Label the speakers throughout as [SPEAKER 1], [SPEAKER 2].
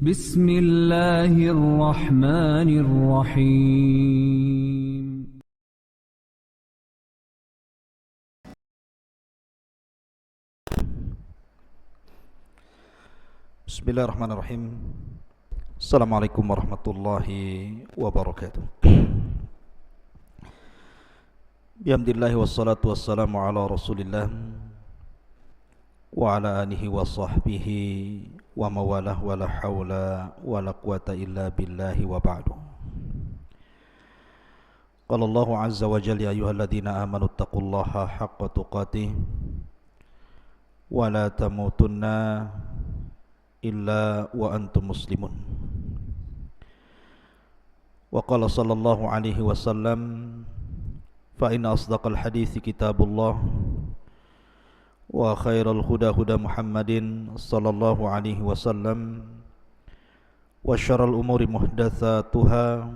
[SPEAKER 1] بسم الله الرحمن الرحيم
[SPEAKER 2] Bismillahirrahmanirrahim. Assalamualaikum warahmatullahi wabarakatuh. Bihamdillahi wassalatu wassalamu ala rasulillah wa ala alihi wa sahbihi wa mawalah wa la hawla wa la quwata illa billahi wa ba'du. Qala Allahu azza wa jalla ya ayyuhalladzina amanu taqullaha haqqa tuqatih wa la tamutunna illa wa antum muslimun. Wa qala sallallahu alaihi wasallam fa inna asdaqal hadithi kitabullah wa khairal huda huda Muhammadin sallallahu alaihi wasallam wa syarrul umuri muhdatsatuha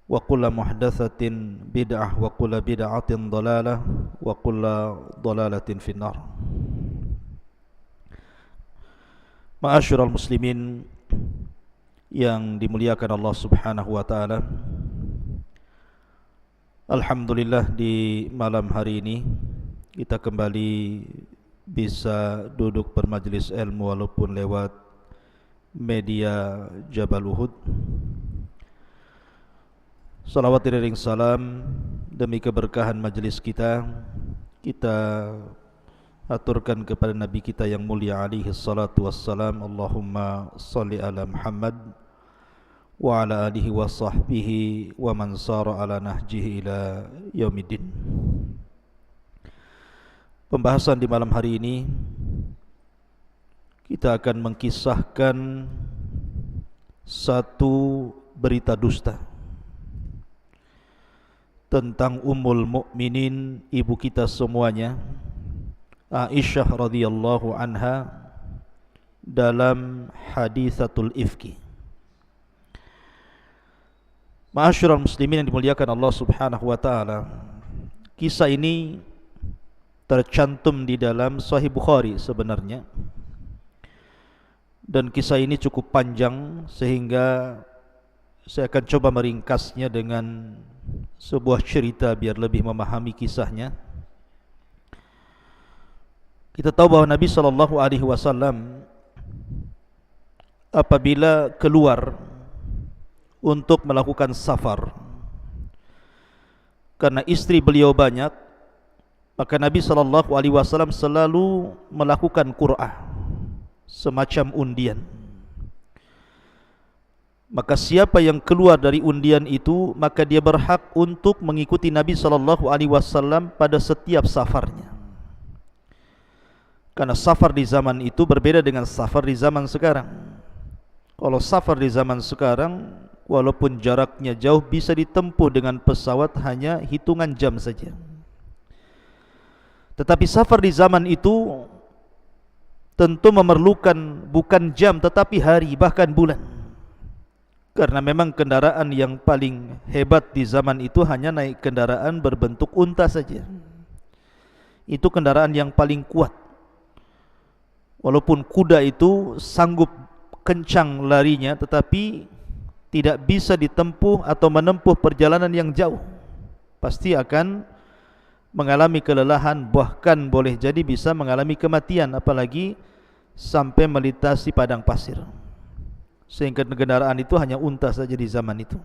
[SPEAKER 2] wa kullu muhdatsatin bid'ah wa kullu bid'atin dhalalah wa kullu dhalalatin finnar. Ma'asyiral muslimin yang dimuliakan Allah Subhanahu wa taala. Alhamdulillah di malam hari ini kita kembali bisa duduk bermajlis ilmu walaupun lewat media Jabal Uhud. Salawat iring salam demi keberkahan majlis kita aturkan kepada Nabi kita yang mulia alaihi salatu wassalam. Allahumma salli ala Muhammad wa ala alihi wa sahbihi wa man sara ala nahjihi ila yaumiddin. Pembahasan di malam hari ini kita akan mengkisahkan satu berita dusta tentang Ummul Mukminin, ibu kita semuanya, Aisyah radhiyallahu anha, dalam haditsatul ifki. Ma'asyiral muslimin yang dimuliakan Allah Subhanahu wa taala, kisah ini tercantum di dalam Sahih Bukhari sebenarnya, dan kisah ini cukup panjang sehingga saya akan coba meringkasnya dengan sebuah cerita biar lebih memahami kisahnya. Kita tahu bahawa Nabi SAW apabila keluar untuk melakukan safar, karena istri beliau banyak, maka Nabi SAW selalu melakukan qur'ah, semacam undian. Maka siapa yang keluar dari undian itu, maka dia berhak untuk mengikuti Nabi SAW pada setiap safarnya. Karena safar di zaman itu berbeda dengan safar di zaman sekarang. Kalau safar di zaman sekarang, walaupun jaraknya jauh, bisa ditempuh dengan pesawat hanya hitungan jam saja. Tetapi safar di zaman itu tentu memerlukan bukan jam tetapi hari, bahkan bulan. Karena memang kendaraan yang paling hebat di zaman itu hanya naik kendaraan berbentuk unta saja. Itu kendaraan yang paling kuat. Walaupun kuda itu sanggup kencang larinya, tetapi tidak bisa ditempuh atau menempuh perjalanan yang jauh. Pasti akan mengalami kelelahan, bahkan boleh jadi bisa mengalami kematian, apalagi sampai melintasi padang pasir. Sehingga kendaraan itu hanya unta saja di zaman itu.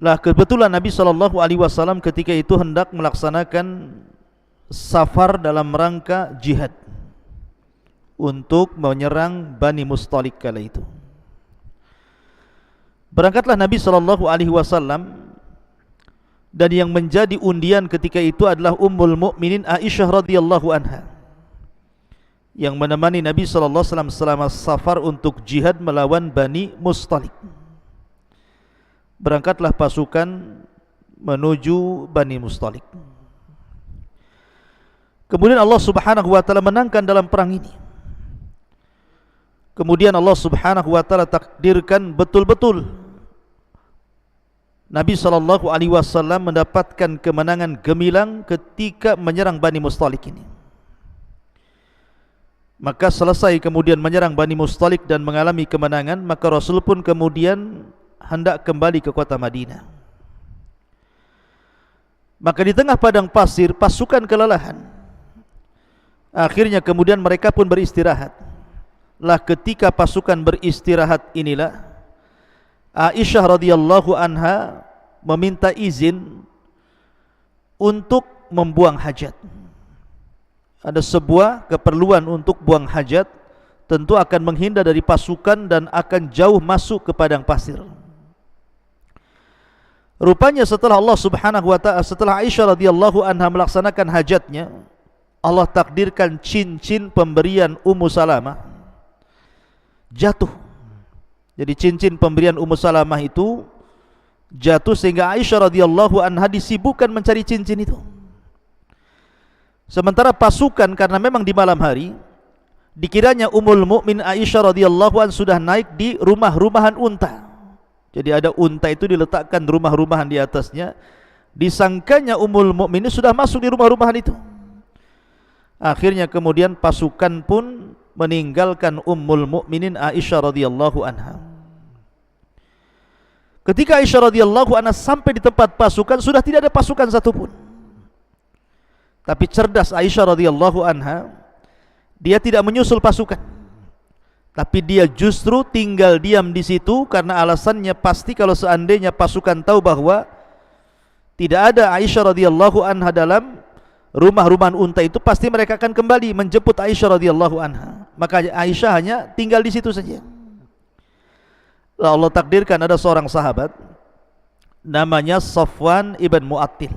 [SPEAKER 2] Lah kebetulan Nabi SAW ketika itu hendak melaksanakan safar dalam rangka jihad untuk menyerang Bani Mustalik kala itu. Berangkatlah Nabi SAW, dan yang menjadi undian ketika itu adalah Ummul Mukminin Aisyah radhiyallahu anha, yang menemani Nabi SAW selama safar untuk jihad melawan Bani Mustalik. Berangkatlah pasukan menuju Bani Mustalik. Kemudian Allah Subhanahu wa taala menangkan dalam perang ini. Kemudian Allah Subhanahu wa taala takdirkan betul-betul Nabi SAW mendapatkan kemenangan gemilang ketika menyerang Bani Mustalik ini. Maka selesai kemudian menyerang Bani Mustalik dan mengalami kemenangan, maka Rasul pun kemudian hendak kembali ke kota Madinah. Maka di tengah padang pasir pasukan kelelahan. Akhirnya kemudian mereka pun beristirahat. Lah ketika pasukan beristirahat inilah Aisyah radhiyallahu anha meminta izin untuk membuang hajat. Ada sebuah keperluan untuk buang hajat, tentu akan menghindar dari pasukan dan akan jauh masuk ke padang pasir. Rupanya setelah Allah Subhanahu wa taala, setelah Aisyah radhiyallahu anha melaksanakan hajatnya, Allah takdirkan cincin pemberian Ummu Salamah jatuh. Jadi cincin pemberian Ummu Salamah itu jatuh sehingga Aisyah radhiyallahu anha disibukkan mencari cincin itu. Sementara pasukan, karena memang di malam hari, dikiranya Ummul Mukmin Aisyah radhiyallahu anha sudah naik di rumah-rumahan unta. Jadi ada unta itu diletakkan rumah-rumahan di atasnya. Disangkanya Ummul Mukminin sudah masuk di rumah-rumahan itu. Akhirnya kemudian pasukan pun meninggalkan Ummul Mukminin Aisyah radhiyallahu anha. Ketika Aisyah radhiyallahu anha sampai di tempat pasukan, sudah tidak ada pasukan satupun. Tapi cerdas Aisyah radhiyallahu anha, dia tidak menyusul pasukan, tapi dia justru tinggal diam di situ karena alasannya pasti kalau seandainya pasukan tahu bahwa tidak ada Aisyah radhiyallahu anha dalam rumah-rumahan unta itu, pasti mereka akan kembali menjemput Aisyah radhiyallahu anha. Maka Aisyah hanya tinggal di situ saja. Lalu Allah takdirkan ada seorang sahabat namanya Safwan ibn Mu'attil.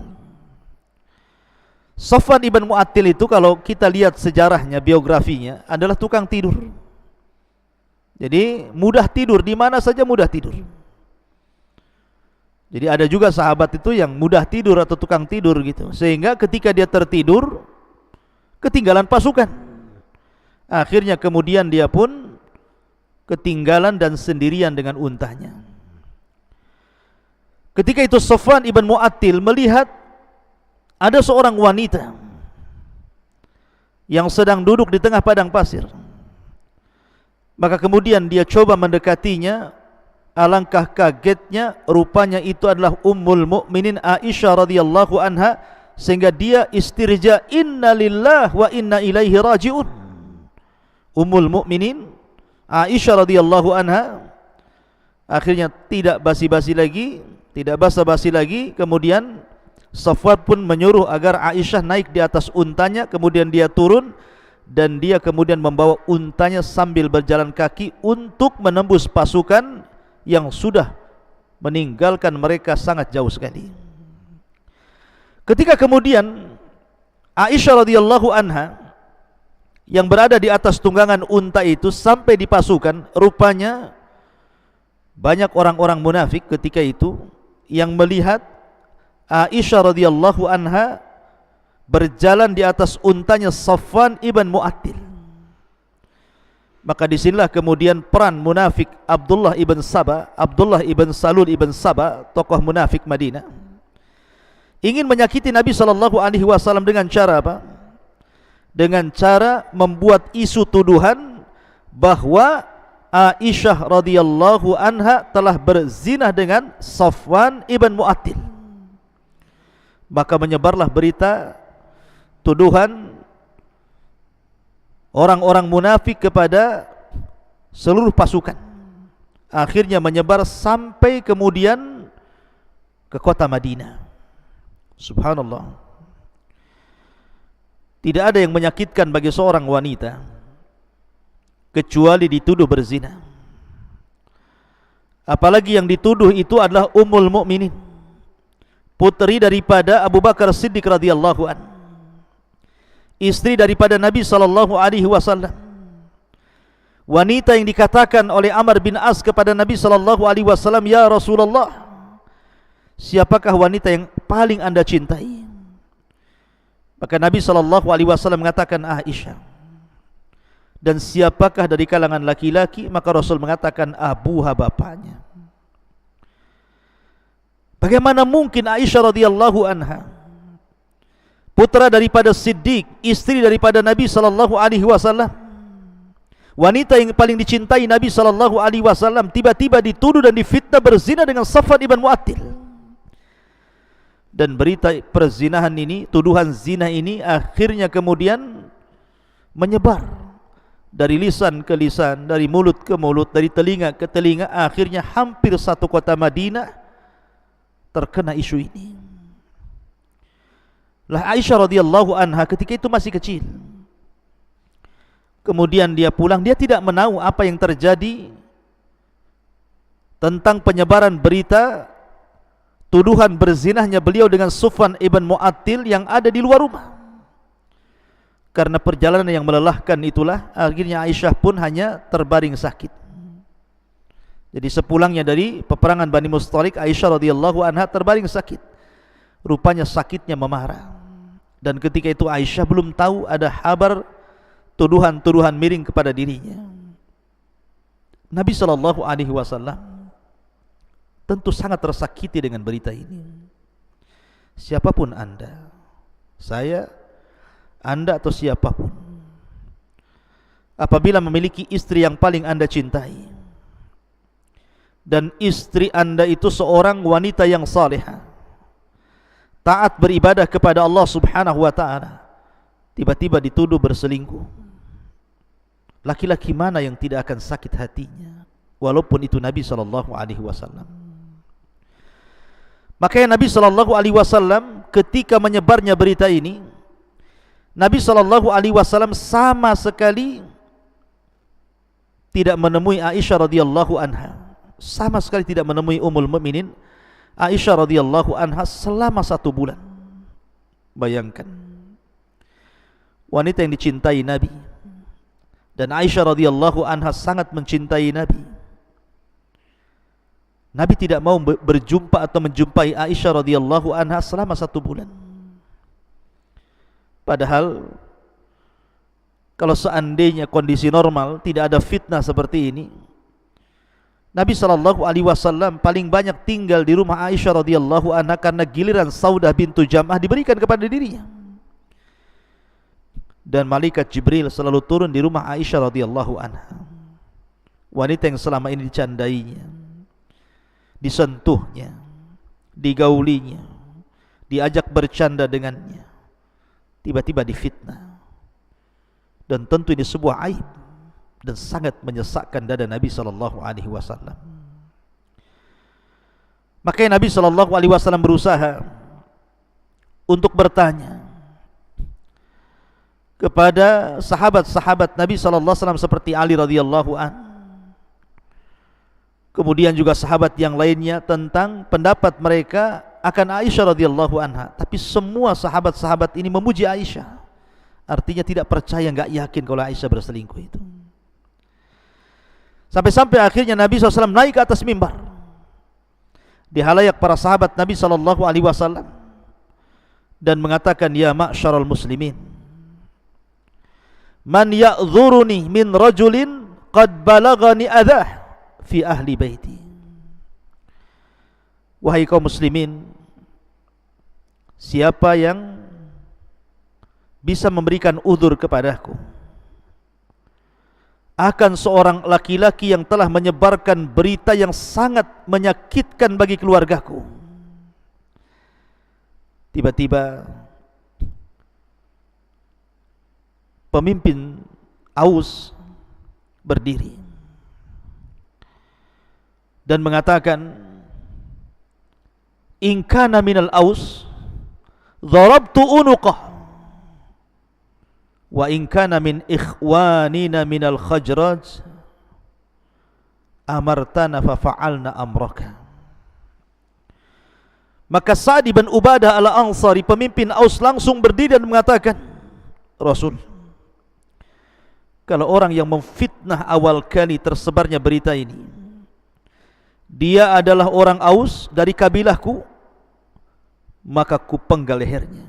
[SPEAKER 2] Safwan ibn Mu'attil itu kalau kita lihat sejarahnya, biografinya, adalah tukang tidur. Jadi mudah tidur, di mana saja mudah tidur. Jadi ada juga sahabat itu yang mudah tidur atau tukang tidur gitu, sehingga ketika dia tertidur ketinggalan pasukan. Akhirnya kemudian dia pun ketinggalan dan sendirian dengan untanya. Ketika itu Safwan ibn Mu'attil melihat ada seorang wanita yang sedang duduk di tengah padang pasir. Maka kemudian dia coba mendekatinya. Alangkah kagetnya, rupanya itu adalah Ummul Mukminin Aisyah radhiyallahu anha, sehingga dia istirja, inna lillahi wa inna ilaihi raji'un. Ummul Mukminin Aisyah radhiyallahu anha akhirnya tidak basa-basi lagi, kemudian Safwan pun menyuruh agar Aisyah naik di atas untanya, kemudian dia turun dan dia kemudian membawa untanya sambil berjalan kaki untuk menembus pasukan yang sudah meninggalkan mereka sangat jauh sekali. Ketika kemudian Aisyah radhiyallahu anha yang berada di atas tunggangan unta itu sampai di pasukan, rupanya banyak orang-orang munafik ketika itu yang melihat Aisyah radhiyallahu anha berjalan di atas untanya Safwan ibn Mu'attil. Maka disinilah kemudian peran munafik Abdullah ibn Salul ibn Saba, tokoh munafik Madinah, ingin menyakiti Nabi SAW dengan cara apa? Dengan cara membuat isu tuduhan bahwa Aisyah radhiyallahu anha telah berzina dengan Safwan ibn Mu'attil. Maka menyebarlah berita tuduhan orang-orang munafik kepada seluruh pasukan. Akhirnya menyebar sampai kemudian ke kota Madinah. Subhanallah. Tidak ada yang menyakitkan bagi seorang wanita kecuali dituduh berzina. Apalagi yang dituduh itu adalah Ummul Mukminin, putri daripada Abu Bakar Siddiq radhiyallahu an, istri daripada Nabi SAW, wanita yang dikatakan oleh Amr bin As kepada Nabi SAW, ya Rasulullah, siapakah wanita yang paling anda cintai? Maka Nabi SAW mengatakan Aisyah. Dan siapakah dari kalangan laki-laki? Maka Rasul mengatakan abuha, bapaknya. Bagaimana mungkin Aisyah radhiyallahu anha, putra daripada Siddiq, istri daripada Nabi SAW, wanita yang paling dicintai Nabi SAW tiba-tiba dituduh dan difitnah berzina dengan Safwan ibn Mu'attil. Dan berita perzinahan ini, tuduhan zina ini akhirnya kemudian menyebar dari lisan ke lisan, dari mulut ke mulut, dari telinga ke telinga. Akhirnya hampir satu kota Madinah terkena isu ini. Lah Aisyah radhiyallahu anha ketika itu masih kecil. Kemudian dia pulang, dia tidak menahu apa yang terjadi tentang penyebaran berita tuduhan berzinahnya beliau dengan Safwan ibn Mu'attil yang ada di luar rumah. Karena perjalanan yang melelahkan itulah, akhirnya Aisyah pun hanya terbaring sakit. Jadi sepulangnya dari peperangan Bani Mustaliq, Aisyah radhiyallahu anha terbaring sakit. Rupanya sakitnya memarah. Dan ketika itu Aisyah belum tahu ada kabar tuduhan-tuduhan miring kepada dirinya. Nabi SAW tentu sangat tersakiti dengan berita ini. Siapapun anda, saya, anda atau siapapun, apabila memiliki istri yang paling anda cintai, dan istri anda itu seorang wanita yang salihah, taat beribadah kepada Allah Subhanahu wa ta'ala, tiba-tiba dituduh berselingkuh, laki-laki mana yang tidak akan sakit hatinya, walaupun itu Nabi SAW. Makanya Nabi SAW ketika menyebarnya berita ini, Nabi SAW sama sekali tidak menemui Aisyah radhiyallahu anha, sama sekali tidak menemui Ummul Mukminin Aisyah radhiyallahu anha selama 1 bulan. Bayangkan, wanita yang dicintai Nabi, dan Aisyah radhiyallahu anha sangat mencintai Nabi. Nabi tidak mau berjumpa atau menjumpai Aisyah radhiyallahu anha selama 1 bulan. Padahal kalau seandainya kondisi normal, tidak ada fitnah seperti ini, Nabi SAW paling banyak tinggal di rumah Aisyah radhiyallahu anha, karena giliran Saudah bintu Jam'ah diberikan kepada dirinya. Dan malaikat Jibril selalu turun di rumah Aisyah radhiyallahu anha, wanita yang selama ini dicandainya, disentuhnya, digaulinya, diajak bercanda dengannya, tiba-tiba difitnah. Dan tentu ini sebuah aib dan sangat menyesakkan dada Nabi SAW. Makanya Nabi SAW berusaha untuk bertanya kepada sahabat-sahabat Nabi SAW seperti Ali radhiyallahu an, kemudian juga sahabat yang lainnya, tentang pendapat mereka akan Aisyah radhiyallahu anha. Tapi semua sahabat-sahabat ini memuji Aisyah, artinya tidak percaya, enggak yakin kalau Aisyah berselingkuh itu. Sampai-sampai akhirnya Nabi SAW naik ke atas mimbar di halayak para sahabat Nabi SAW dan mengatakan, ya ma'syaral muslimin, man ya'dzuruni min rajulin qad balagani adah fi ahli baiti. Wahai kaum muslimin, siapa yang bisa memberikan udzur kepadaku akan seorang laki-laki yang telah menyebarkan berita yang sangat menyakitkan bagi keluargaku. Tiba-tiba pemimpin Aus berdiri dan mengatakan, in kana minal Aus dharabtu unuqah, wa in kana min ikhwanina minal Khajraj amartana fa fa'alna amraka. Maka Sa'd bin Ubadah al-Ansari, pemimpin Aus, langsung berdiri dan mengatakan, Rasul, kalau orang yang memfitnah awal kali tersebarnya berita ini, dia adalah orang Aus dari kabilahku, maka ku penggal lehernya.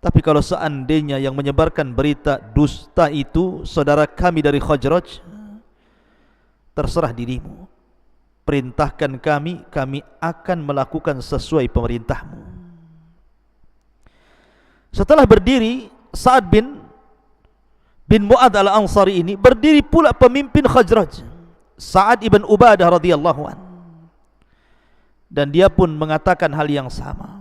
[SPEAKER 2] Tapi kalau seandainya yang menyebarkan berita dusta itu saudara kami dari Khajraj, terserah dirimu, perintahkan kami, kami akan melakukan sesuai pemerintahmu. Setelah berdiri, Sa'ad bin bin Mu'ad al-Ansari ini, berdiri pula pemimpin Khazraj, Sa'ad ibn Ubadah radhiyallahu an. Dan dia pun mengatakan hal yang sama.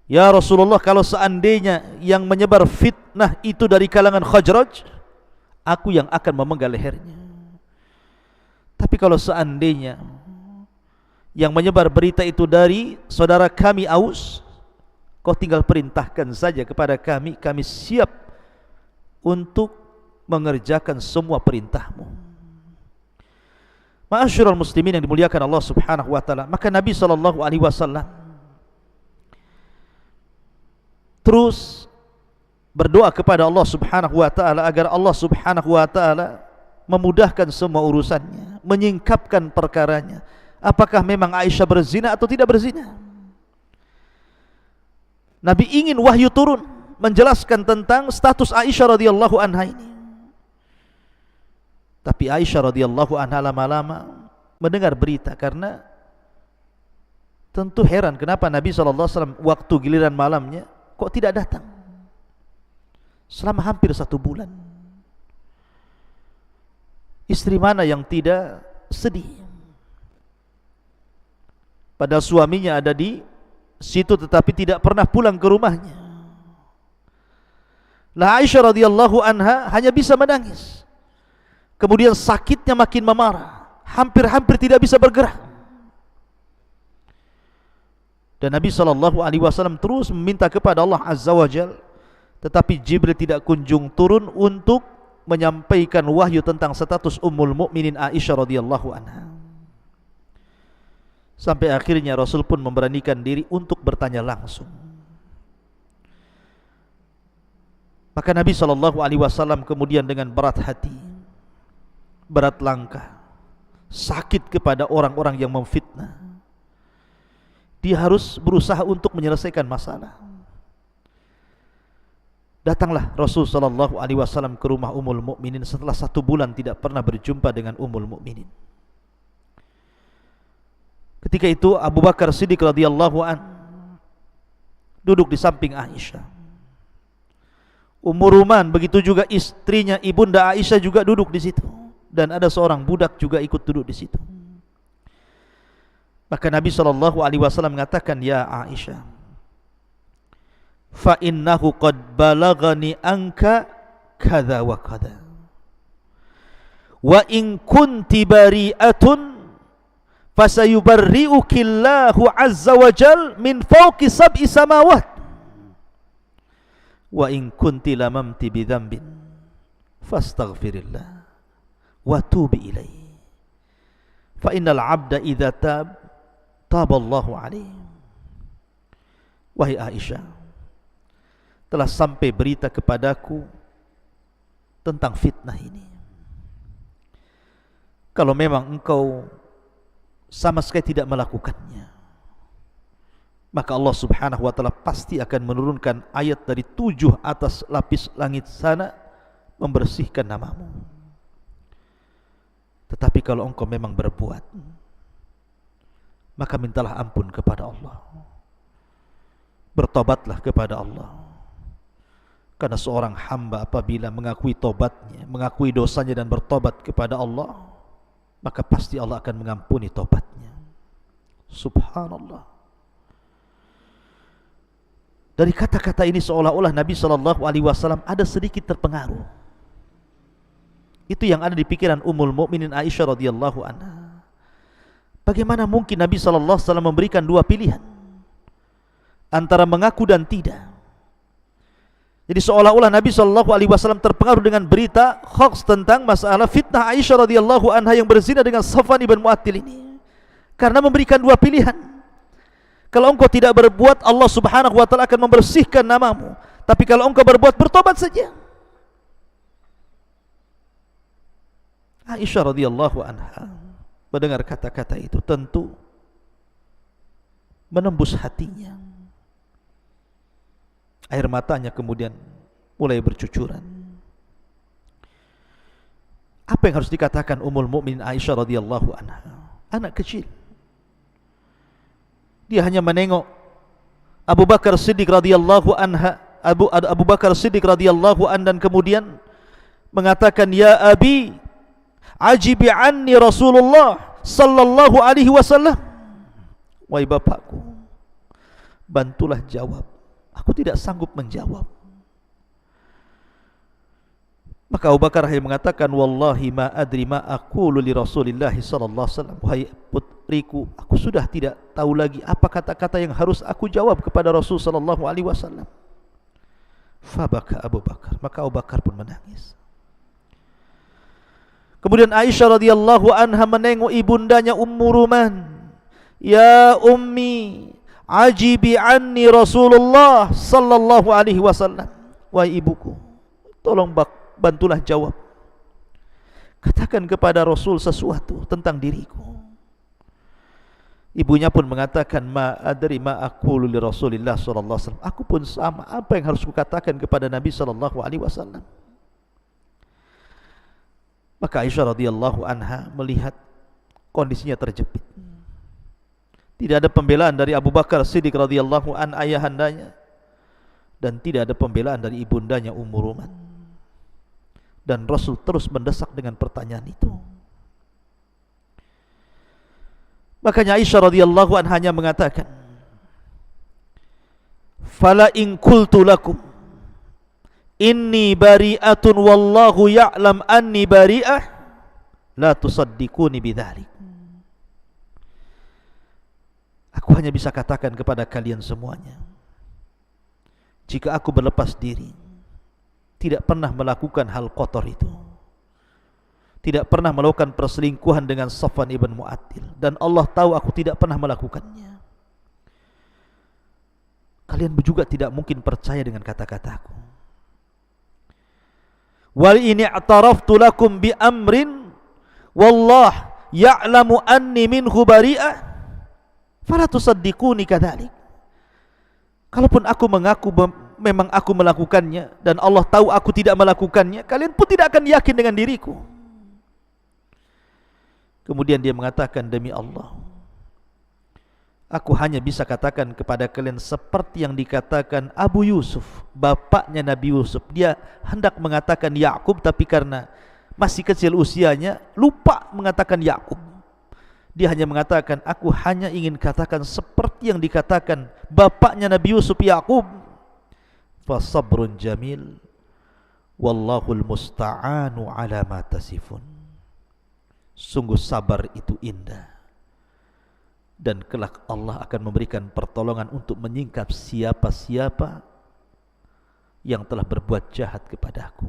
[SPEAKER 2] Ya Rasulullah, kalau seandainya yang menyebar fitnah itu dari kalangan Khazraj, aku yang akan memenggal lehernya. Tapi kalau seandainya yang menyebar berita itu dari saudara kami Aus, kau tinggal perintahkan saja kepada kami, kami siap untuk mengerjakan semua perintahmu. Ma'asyiral muslimin yang dimuliakan Allah Subhanahu wa taala, maka Nabi sallallahu alaihi wasallam terus berdoa kepada Allah Subhanahu wa taala agar Allah Subhanahu wa taala memudahkan semua urusannya, menyingkapkan perkaranya. Apakah memang Aisyah berzina atau tidak berzina? Nabi ingin wahyu turun menjelaskan tentang status Aisyah radhiyallahu anha ini. Tapi Aisyah radhiyallahu anha lama-lama mendengar berita, karena tentu heran kenapa Nabi SAW waktu giliran malamnya kok tidak datang selama hampir 1 bulan. Istri mana yang tidak sedih? Padahal suaminya ada di situ tetapi tidak pernah pulang ke rumahnya. Lah Aisyah radhiyallahu anha hanya bisa menangis. Kemudian sakitnya makin memarah, hampir-hampir tidak bisa bergerak. Dan Nabi SAW terus meminta kepada Allah Azza wa Jal, tetapi Jibril tidak kunjung turun untuk menyampaikan wahyu tentang status Ummul Mukminin Aisyah radhiyallahu anha. Sampai akhirnya Rasul pun memberanikan diri untuk bertanya langsung. Maka Nabi SAW kemudian dengan berat hati, berat langkah, sakit kepada orang-orang yang memfitnah, dia harus berusaha untuk menyelesaikan masalah. Datanglah Rasul SAW ke rumah Ummul Mukminin setelah 1 bulan tidak pernah berjumpa dengan Ummul Mukminin. Ketika itu Abu Bakar Siddiq radhiyallahu an duduk di samping Aisyah. Ummu Ruman, begitu juga istrinya ibunda Aisyah juga duduk di situ, dan ada seorang budak juga ikut duduk di situ. Maka Nabi SAW mengatakan, ya Aisyah, fa innahu qad balagani anka kadza wa kadza, wa in kunti bari'atun fasayubarri'uki Allahu azza wa jal min fawqi sab'i samawat, wa in kunti lamamti bidhanbin fastaghfirillah wa tubi ilaihi, fa innal 'abda idza taballahu alaihi. Wahai Aisyah, telah sampai berita kepadaku tentang fitnah ini. Kalau memang engkau sama sekali tidak melakukannya, maka Allah Subhanahu wa taala pasti akan menurunkan ayat dari 7 atas lapis langit sana membersihkan namamu. Tetapi kalau engkau memang berbuat, maka mintalah ampun kepada Allah, bertobatlah kepada Allah. Karena seorang hamba apabila mengakui tobatnya, mengakui dosanya dan bertobat kepada Allah, maka pasti Allah akan mengampuni tobatnya. Subhanallah. Dari kata-kata ini seolah-olah Nabi SAW ada sedikit terpengaruh. Itu yang ada di pikiran Ummul Mukminin Aisyah radhiyallahu anha. Bagaimana mungkin Nabi SAW memberikan 2 pilihan antara mengaku dan tidak? Jadi seolah-olah Nabi SAW terpengaruh dengan berita hoax tentang masalah fitnah Aisyah radhiyallahu anha yang berzina dengan Safwan ibn Mu'attil ini, karena memberikan 2 pilihan. Kalau engkau tidak berbuat, Allah Subhanahu wa taala akan membersihkan namamu. Tapi kalau engkau berbuat, bertobat saja. Aisyah radhiyallahu anha mendengar kata-kata itu tentu menembus hatinya. Air matanya kemudian mulai bercucuran. Apa yang harus dikatakan Ummul Mukminin Aisyah radhiyallahu anha? Anak kecil. Dia hanya menengok Abu Bakar Siddiq radhiyallahu anha Abu Bakar Siddiq radhiyallahu an, dan kemudian mengatakan, ya abi, ajibi anni Rasulullah sallallahu alaihi wasallam. Wahai bapakku, bantulah jawab, aku tidak sanggup menjawab. Maka Abu Bakar hanya mengatakan, wallahi ma adri ma aqulu li Rasulillah sallallahu alaihi wasallam. Wahai putriku, aku sudah tidak tahu lagi apa kata-kata yang harus aku jawab kepada Rasul sallallahu alaihi wasallam. Fabaka Abu Bakar, maka Abu Bakar pun menangis. Kemudian Aisyah radhiyallahu anha menengok ibundanya Ummu Ruman. Ya ummi, ajibi anni Rasulullah sallallahu alaihi wasallam. Wahai ibuku, tolong bantulah jawab, katakan kepada Rasul sesuatu tentang diriku. Ibunya pun mengatakan, ma adri ma aqulu li Rasulillah sallallahu alaihi wasallam. Aku pun sama, apa yang harus kukatakan kepada Nabi sallallahu alaihi wasallam. Maka Aisyah radhiyallahu anha melihat kondisinya terjepit. Tidak ada pembelaan dari Abu Bakar Siddiq radhiyallahu an ayahandanya, dan tidak ada pembelaan dari ibundanya Ummu Ruman. Dan Rasul terus mendesak dengan pertanyaan itu. Makanya Aisyah radhiyallahu anha hanya mengatakan, fala in qultu lakum inni bari'atun wallahu ya'lam anni bari'ah la tusaddiquni bidzalik. Aku hanya bisa katakan kepada kalian semuanya, jika aku berlepas diri, tidak pernah melakukan hal kotor itu, tidak pernah melakukan perselingkuhan dengan Safwan ibn Mu'attil, dan Allah tahu aku tidak pernah melakukannya, kalian juga tidak mungkin percaya dengan kata-kataku. Wal ini i'taraftu lakum bi amrin wallah ya'lamu anni minhu bari'ah fala tusaddiquni kadzalik. Kalaupun aku mengaku memang aku melakukannya dan Allah tahu aku tidak melakukannya, kalian pun tidak akan yakin dengan diriku. Kemudian dia mengatakan, demi Allah, aku hanya bisa katakan kepada kalian seperti yang dikatakan Abu Yusuf, bapaknya Nabi Yusuf. Dia hendak mengatakan Yakub, tapi karena masih kecil usianya lupa mengatakan Yakub. Dia hanya mengatakan, aku hanya ingin katakan seperti yang dikatakan bapaknya Nabi Yusuf, Yakub. Fasabrun jamil wallahul musta'anu ala ma tasifun. Sungguh sabar itu indah, dan kelak Allah akan memberikan pertolongan untuk menyingkap siapa-siapa yang telah berbuat jahat kepadaku.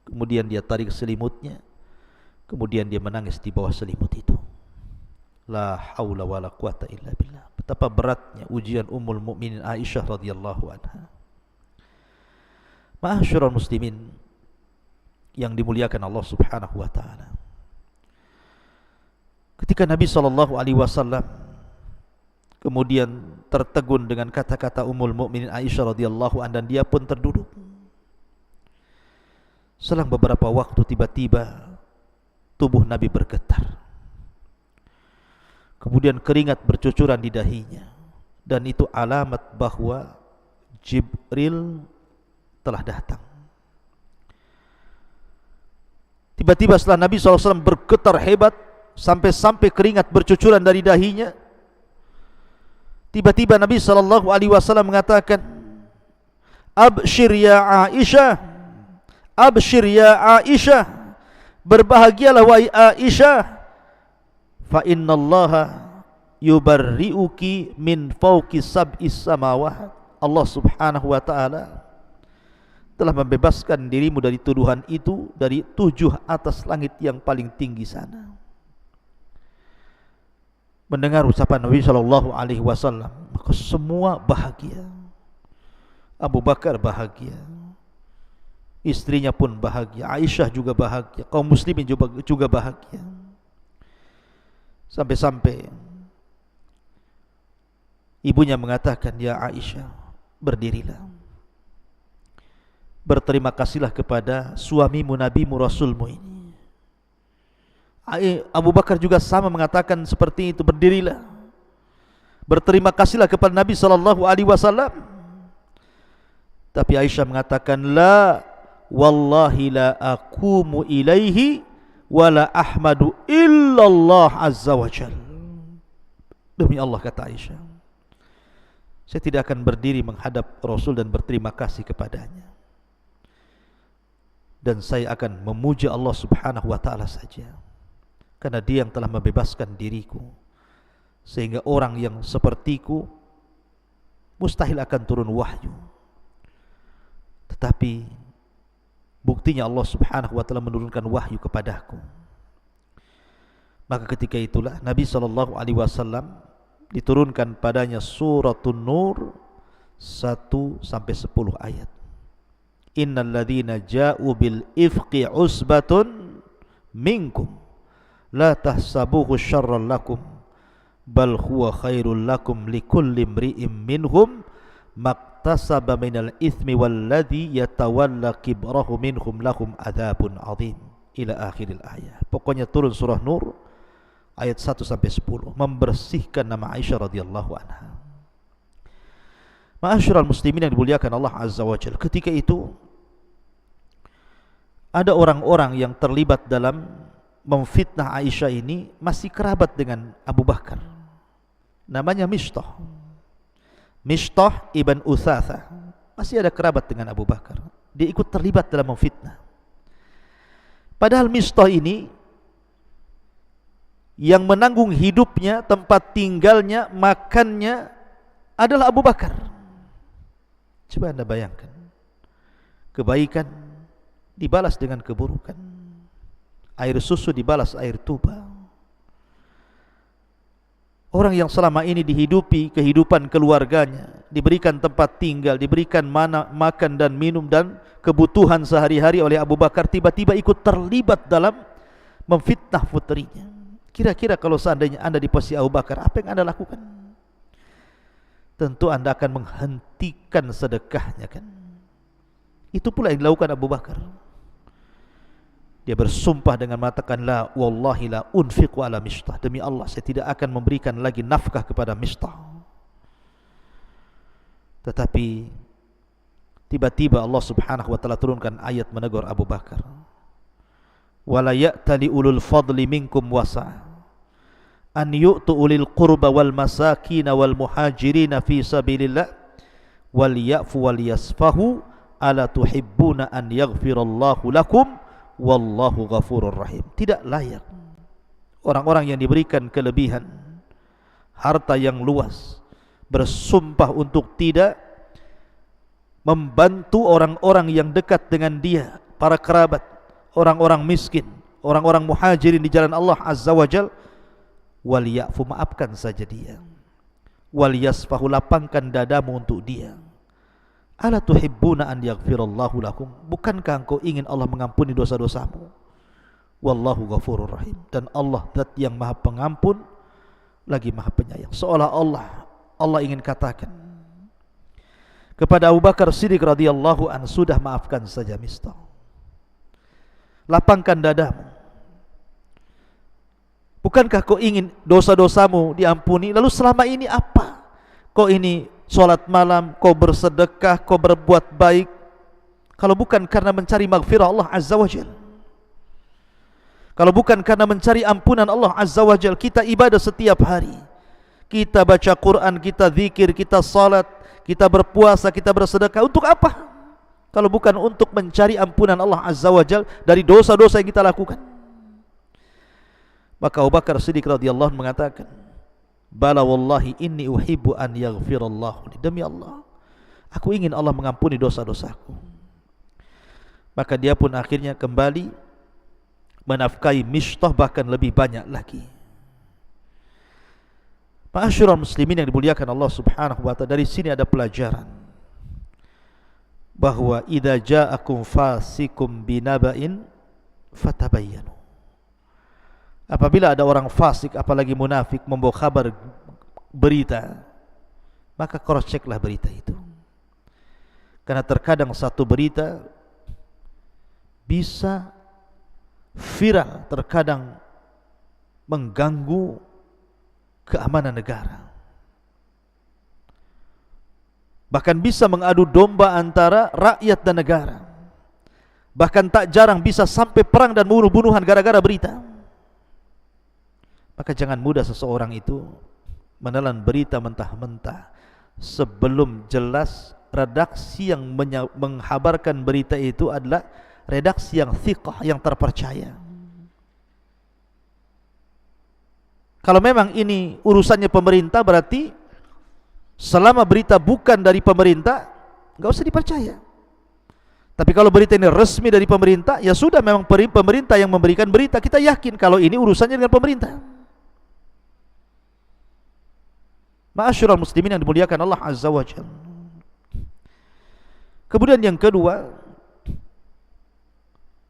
[SPEAKER 2] Kemudian dia tarik selimutnya, kemudian dia menangis di bawah selimut itu. La haula wala quwata illa billah. Betapa beratnya ujian Ummul Mukminin Aisyah radhiyallahu anha. Ma'asyiral muslimin yang dimuliakan Allah Subhanahu wa taala. Ketika Nabi SAW kemudian tertegun dengan kata-kata Ummul Mukminin Aisyah radhiyallahu anha, dan dia pun terduduk. Selang beberapa waktu tiba-tiba tubuh Nabi bergetar. Kemudian keringat bercucuran di dahinya, dan itu alamat bahwa Jibril telah datang. Tiba-tiba setelah Nabi SAW bergetar hebat sampai keringat bercucuran dari dahinya, tiba-tiba Nabi SAW mengatakan, abshir ya Aisyah, abshir ya Aisyah, berbahagialah wahai Aisyah, fa innallaha yubarri'uki min fawqi sab'is samawat. Allah Subhanahu wa taala telah membebaskan dirimu dari tuduhan itu dari 7 atas langit yang paling tinggi sana. Mendengar ucapan Nabi sallallahu alaihi wasallam, maka semua bahagia. Abu Bakar bahagia, istrinya pun bahagia, Aisyah juga bahagia, kaum muslimin juga bahagia. Sampai-sampai ibunya mengatakan, ya Aisyah, berdirilah, berterima kasihlah kepada suamimu, nabimu, rasulmu ini. Abu Bakar juga sama mengatakan seperti itu, berdirilah, berterima kasihlah kepada Nabi SAW. Tapi Aisyah mengatakan, la wallahi la aqumu ilaihi wala ahmadu illallah azza wa jal. Demi Allah, kata Aisyah, saya tidak akan berdiri menghadap Rasul dan berterima kasih kepadanya, dan saya akan memuji Allah subhanahu wa ta'ala saja, karena dia yang telah membebaskan diriku, sehingga orang yang sepertiku mustahil akan turun wahyu. Tetapi buktinya Allah subhanahu wa ta'ala menurunkan wahyu kepadaku. Maka ketika itulah Nabi SAW diturunkan padanya suratun Nur 1-10 ayat. Innal ladzina ja'u bil ifqi usbatun minkum la tahsabuhu syarran lakum bal huwa khairul lakum likulli imri'in minhum maktasaba minal ithmi walladhi yatawalla kibrahu minhum lahum adzabun adzim ila akhiril ayat. Pokoknya turun surah Nur ayat 1-10 membersihkan nama Aisyah radhiyallahu anha. Ma'asyiral muslimin yang dimuliakan Allah azza wa jalla, ketika itu ada orang-orang yang terlibat dalam memfitnah Aisyah ini masih kerabat dengan Abu Bakar. Namanya Mistah ibn Utsatha, masih ada kerabat dengan Abu Bakar. Dia ikut terlibat dalam memfitnah. Padahal Mistah ini yang menanggung hidupnya, tempat tinggalnya, makannya adalah Abu Bakar. Coba anda bayangkan, kebaikan dibalas dengan keburukan, air susu dibalas air tuba. Orang yang selama ini dihidupi kehidupan keluarganya, diberikan tempat tinggal, diberikan makan dan minum dan kebutuhan sehari-hari oleh Abu Bakar, tiba-tiba ikut terlibat dalam memfitnah putrinya. Kira-kira kalau seandainya anda di posisi Abu Bakar, apa yang anda lakukan? Tentu anda akan menghentikan sedekahnya, kan? Itu pula yang dilakukan Abu Bakar. Dia bersumpah dengan mengatakan, la wallahi la unfiqu ala Mistah, demi Allah saya tidak akan memberikan lagi nafkah kepada Mistah. Tetapi tiba-tiba Allah subhanahu wa ta'ala turunkan ayat menegur Abu Bakar. Wala ya'tali ulul fadli minkum wasa' an yu'tu ulil qurba wal masakin wal muhajirin fi sabilillah wal ya'fu wal yasfahu ala tuhibbuna an yaghfirallahu lakum wallahu ghafurur rahim. Tidak layak orang-orang yang diberikan kelebihan harta yang luas bersumpah untuk tidak membantu orang-orang yang dekat dengan dia, para kerabat, orang-orang miskin, orang-orang muhajirin di jalan Allah azza wa jal. Wal ya'fu, maafkan saja dia. Wal yasfahu, lapangkan dadamu untuk dia. Ala tuhibbuna an yaghfirallahu lakum, bukankah engkau ingin Allah mengampuni dosa-dosamu? Wallahu ghafurur rahim, dan Allah zat yang maha pengampun lagi maha penyayang. Seolah Allah ingin katakan kepada Abu Bakar Siddiq radhiyallahu anhu, sudah, maafkan saja Mistah, lapangkan dadamu. Bukankah kau ingin dosa-dosamu diampuni? Lalu selama ini apa? Kau ini sholat malam, kau bersedekah, kau berbuat baik, kalau bukan karena mencari maghfirah Allah azza wa jal, kalau bukan karena mencari ampunan Allah azza wa jal, kita ibadah setiap hari, kita baca Quran, kita zikir, kita salat, kita berpuasa, kita bersedekah, untuk apa? Kalau bukan untuk mencari ampunan Allah azza wa jal dari dosa-dosa yang kita lakukan. Maka Abu Bakar Siddiq radhiyallahu anhu mengatakan, bala wallahi inni uhibbu an yaghfirallahu li, demi Allah aku ingin Allah mengampuni dosa-dosaku. Maka dia pun akhirnya kembali menafkahi Mistah, bahkan lebih banyak lagi. Ma'asyiral muslimin yang dimuliakan Allah subhanahu wa ta'ala, dari sini ada pelajaran bahwa idza ja'akum fasikum binaba'in fatabayyanu. Apabila ada orang fasik, apalagi munafik, membawa kabar berita, maka cross checklah berita itu. Karena terkadang satu berita bisa viral, terkadang mengganggu keamanan negara. Bahkan bisa mengadu domba antara rakyat dan negara. Bahkan tak jarang bisa sampai perang dan bunuh-bunuhan gara-gara berita. Maka jangan mudah seseorang itu menelan berita mentah-mentah sebelum jelas redaksi yang menghabarkan berita itu adalah redaksi yang thiqah, yang terpercaya. Kalau memang ini urusannya pemerintah, berarti selama berita bukan dari pemerintah, enggak usah dipercaya. Tapi kalau berita ini resmi dari pemerintah, ya sudah, memang pemerintah yang memberikan berita, kita yakin kalau ini urusannya dengan pemerintah. Ma'asyiral muslimin yang dimuliakan Allah Azza wa Jalla. Kemudian yang kedua,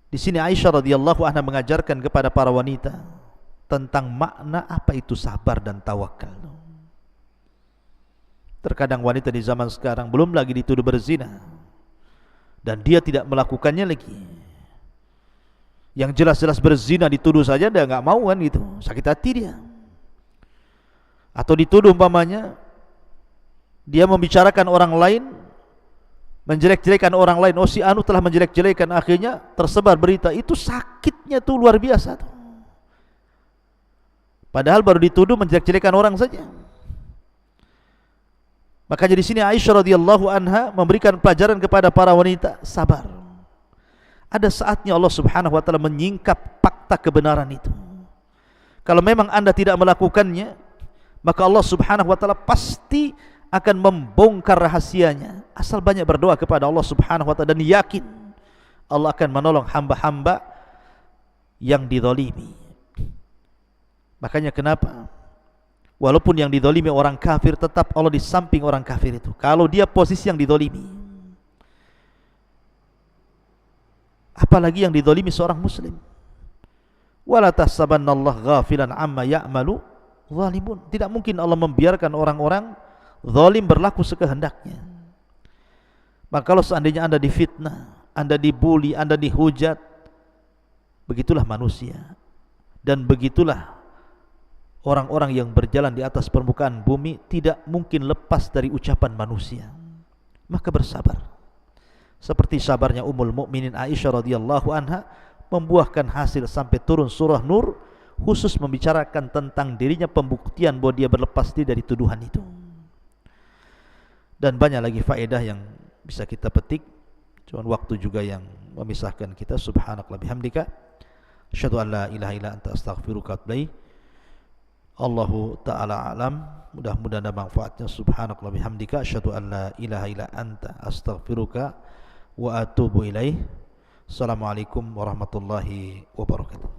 [SPEAKER 2] di sini Aisyah radhiyallahu anha mengajarkan kepada para wanita tentang makna apa itu sabar dan tawakal. Terkadang wanita di zaman sekarang belum lagi dituduh berzina dan dia tidak melakukannya lagi. Yang jelas-jelas berzina dituduh saja dia enggak mau kan gitu, sakit hati dia. Atau dituduh umpamanya dia membicarakan orang lain, menjelek-jelekan orang lain, oh si anu telah menjelek-jelekan, akhirnya tersebar berita itu, sakitnya tuh luar biasa tuh. Padahal baru dituduh menjelek-jelekan orang saja. Makanya di sini Aisyah radhiyallahu anha memberikan pelajaran kepada para wanita, sabar. Ada saatnya Allah Subhanahu wa taala menyingkap fakta kebenaran itu. Kalau memang Anda tidak melakukannya, maka Allah Subhanahu wa taala pasti akan membongkar rahasianya. Asal banyak berdoa kepada Allah Subhanahu wa taala dan yakin Allah akan menolong hamba-hamba yang dizalimi. Makanya kenapa walaupun yang dizalimi orang kafir, tetap Allah di samping orang kafir itu. Kalau dia posisi yang dizalimi, apalagi yang dizalimi seorang muslim. Wala tahsabannallaha ghafilan amma ya'malu zalimun. Tidak mungkin Allah membiarkan orang-orang zalim berlaku sekehendaknya. Maka kalau seandainya Anda difitnah, Anda dibuli, Anda dihujat, begitulah manusia. Dan begitulah orang-orang yang berjalan di atas permukaan bumi, tidak mungkin lepas dari ucapan manusia. Maka bersabar. Seperti sabarnya Ummul Mukminin Aisyah radhiyallahu anha, membuahkan hasil sampai turun surah Nur, khusus membicarakan tentang dirinya, pembuktian bahwa dia berlepas diri dari tuduhan itu. Dan banyak lagi faedah yang bisa kita petik, cuma waktu juga yang memisahkan kita. Subhanakallah bihamdika, asyhadu an la ilaha illa anta astaghfiruka wa atubu ilaik. Allahu ta'ala alam. Mudah-mudahan ada manfaatnya. Subhanakallah bihamdika, asyhadu an la ilaha illa anta astaghfiruka wa atubu ilaih. Assalamualaikum warahmatullahi wabarakatuh.